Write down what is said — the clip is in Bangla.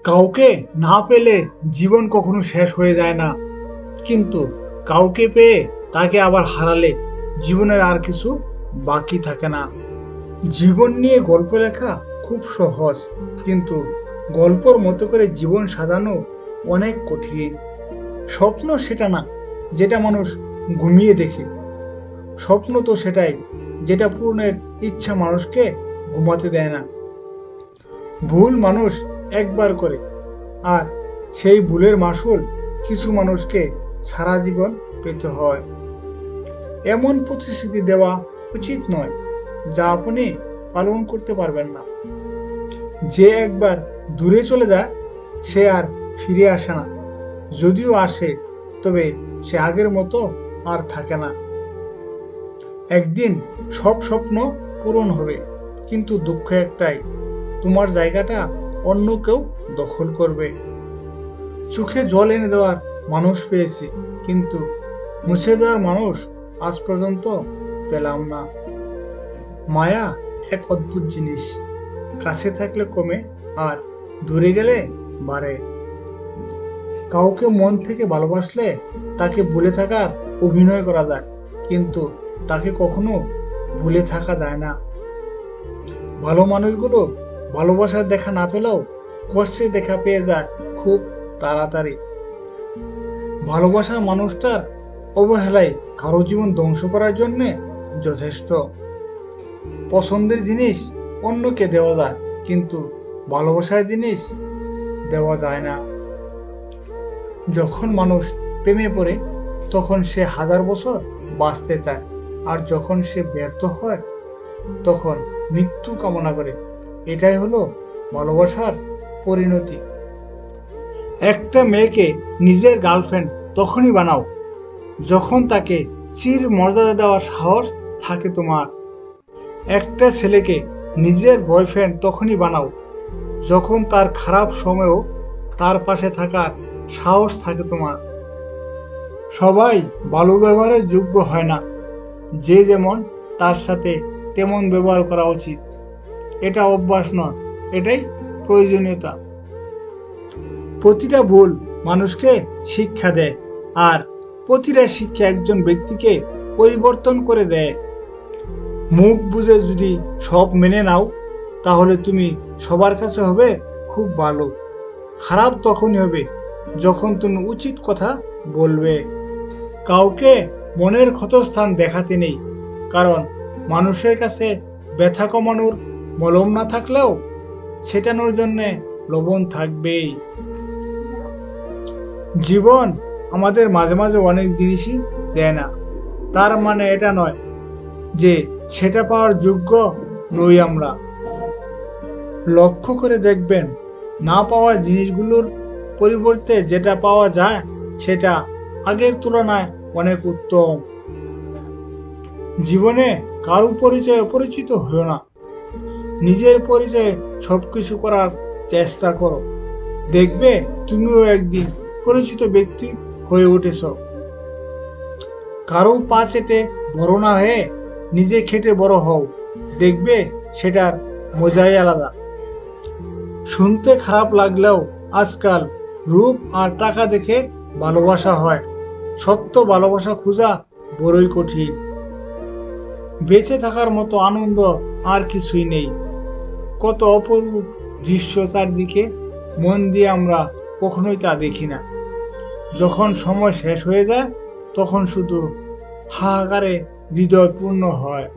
কাউকে না পেলে জীবন কখনো শেষ হয়ে যায় না, কিন্তু কাউকে পেয়ে তাকে আবার হারালে জীবনের আর কিছু বাকি থাকে না। জীবন নিয়ে গল্প লেখা খুব সহজ, কিন্তু গল্পর মতো করে জীবন সাজানো অনেক কঠিন। স্বপ্ন সেটা না যেটা মানুষ ঘুমিয়ে দেখে, স্বপ্ন তো সেটাই যেটা পূরণের ইচ্ছা মানুষকে ঘুমাতে দেয় না। ভুল মানুষ একবার করে, আর সেই ভুলের মাসুল কিছু মানুষকে সারা জীবন পেতে হয়। এমন প্রতিশ্রুতি দেওয়া উচিত নয় যা আপনি পালন করতে পারবেন না। যে একবার দূরে চলে যায় সে আর ফিরে আসে না, যদিও আসে তবে সে আগের মতো আর থাকে না। একদিন সব স্বপ্ন পূরণ হবে, কিন্তু দুঃখ একটাই, তোমার জায়গাটা অন্য কেউ দখল করবে। চোখে জল এনে দেওয়ার মানুষ পেয়েছি, কিন্তু মুছে দেওয়ার মানুষ আজ পর্যন্ত পেলাম না। মায়া এক অদ্ভুত জিনিস, কাছে থাকলে কমে আর দূরে গেলে বাড়ে। কাউকে মন থেকে ভালোবাসলে তাকে ভুলে থাকার অভিনয় করা যায়, কিন্তু তাকে কখনো ভুলে থাকা যায় না। ভালো মানুষগুলো ভালোবাসার দেখা না পেলেও কষ্টের দেখা পেয়ে যায় খুব তাড়াতাড়ি। ভালোবাসার মানুষটার অবহেলায় কারো জীবন ধ্বংস করার জন্য যথেষ্ট। পছন্দের জিনিস অন্যকে দেওয়া যায়, কিন্তু ভালোবাসার জিনিস দেওয়া যায় না। যখন মানুষ প্রেমে পড়ে তখন সে 1000 বছর বাঁচতে চায়, আর যখন সে ব্যর্থ হয় তখন মৃত্যু কামনা করে। এটাই হলো ভালোবাসার পরিণতি। একটা মেয়েকে নিজের গার্লফ্রেন্ড তখনই বানাও যখন তাকে চির মর্যাদা দেওয়ার সাহস থাকে তোমার। একটা ছেলেকে নিজের বয়ফ্রেন্ড তখনই বানাও যখন তার খারাপ সময়েও তার পাশে থাকার সাহস থাকে তোমার। সবাই ভালো ব্যবহারের যোগ্য হয় না, যে যেমন তার সাথে তেমন ব্যবহার করা উচিত। এটা অভ্যাস নয়, এটাই প্রয়োজনীয়তা। প্রতিটা ভুল মানুষকে শিক্ষা দেয়, আর প্রতিটা শিক্ষা একজন ব্যক্তিকে পরিবর্তন করে দেয়। মুখ বুঝে যদি সব মেনে নাও তাহলে তুমি সবার কাছে হবে খুব ভালো। খারাপ তখনই হবে যখন তুমি উচিত কথা বলবে। কাউকে মনের ক্ষতস্থান দেখাতে নেই, কারণ মানুষের কাছে ব্যথা কমানোর মলম না থাকলেও ছেটানোর জন্য লবণ থাকবেই। জীবন আমাদের মাঝে মাঝে অনেক জিনিসই দেয় না, তার মানে এটা নয় যে সেটা পাওয়ার যোগ্য নই আমরা। লক্ষ্য করে দেখবেন, না পাওয়া জিনিসগুলোর পরিবর্তে যেটা পাওয়া যায় সেটা আগের তুলনায় অনেক উত্তম। জীবনে কারো পরিচয়ে পরিচিত হও না, নিজের পরিচয়ে সবকিছু করার চেষ্টা করো। দেখবে তুমিও একদিন পরিচিত ব্যক্তি হয়ে উঠেছ। কারো পা চেটে বড় না হয়ে নিজে খেটে বড় হও, দেখবে সেটার মজাই আলাদা। শুনতে খারাপ লাগলেও আজকাল রূপ আর টাকা দেখে ভালোবাসা হয়, সত্য ভালোবাসা খোঁজা বড়ই কঠিন। বেঁচে থাকার মতো আনন্দ আর কিছুই নেই। কত অপরূপ দৃশ্য চারদিকে, মন দিয়ে আমরা কখনোই তা দেখি না। যখন সময় শেষ হয়ে যায় তখন শুধু হাহাকারে হৃদয় পূর্ণ হয়।